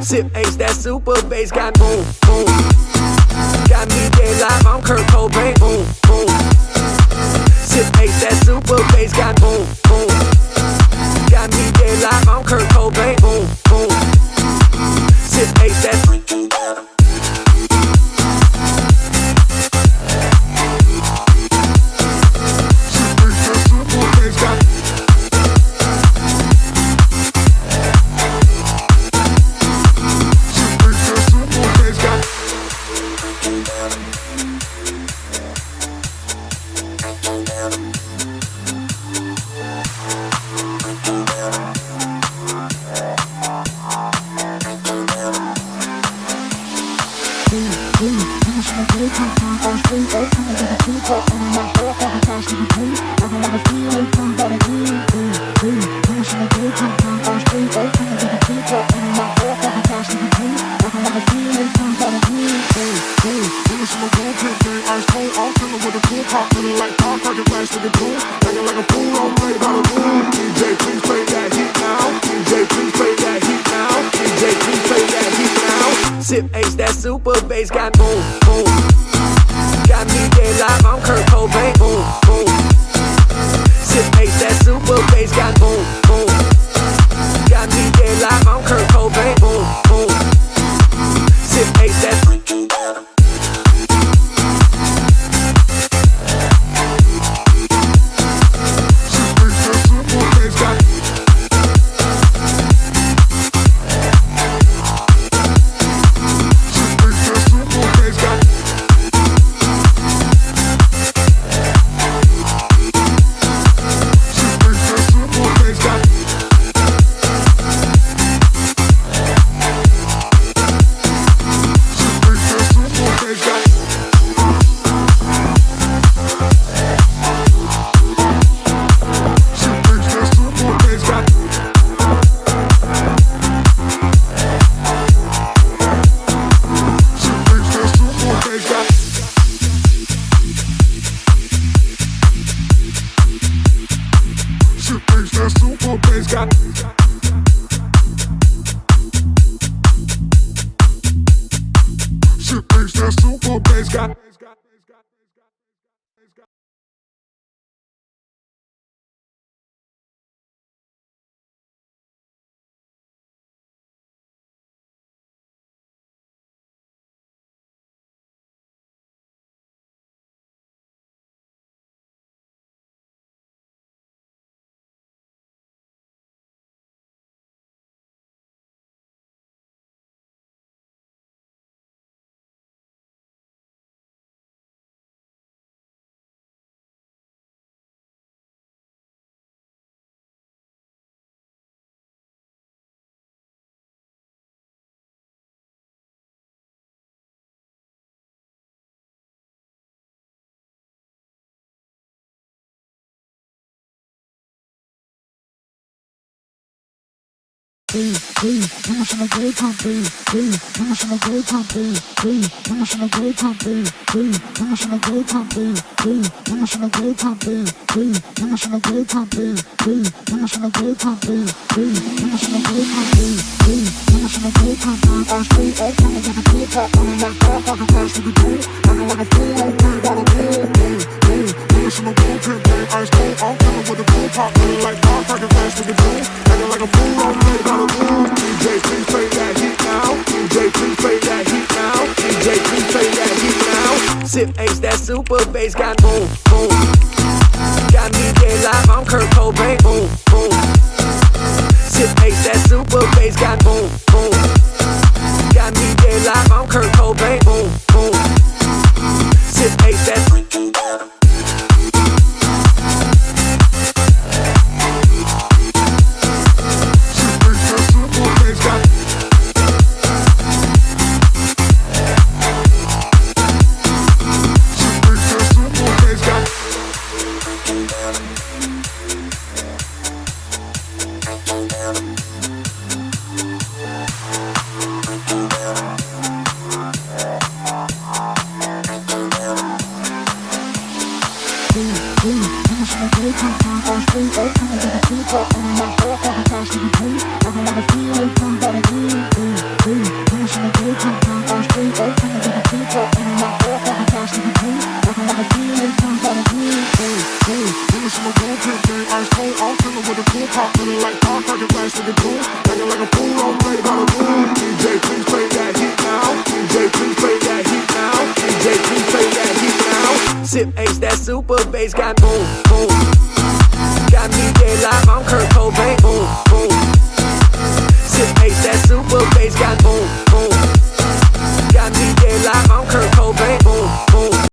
Sip Ace, that super bass got boom, boom. Got me dead live, I'm Kurt Cobain, boom, boom. Sip Ace, that super bass got boom, boom. Got me dead live, I'm Kurt Cobain, boom, boom. Sip Ace, that freaking down. Sip Ace, that super bass got boom, boom. Got me dead live, I'm Kurt Cobain, boom, boom. Sip Ace, that super bass got boom, boom. Got me dead live, I'm Kurt Cobain, boom, boom. Sip Ace, that freaking down. Sip Ace, that super bass got boom, boom. Got me dead live, I'm Kurt Cobain, boom, boom. Sip Ace, that super bass got boom, boom. Got me dead live, I'm Kurt Cobain, boom, boom. Sip Ace, that freaking down. Sip ace, that super bass got boom, boom. Got me dead live, I'm Kurt Cobain, boom, boom. Sip ace, that super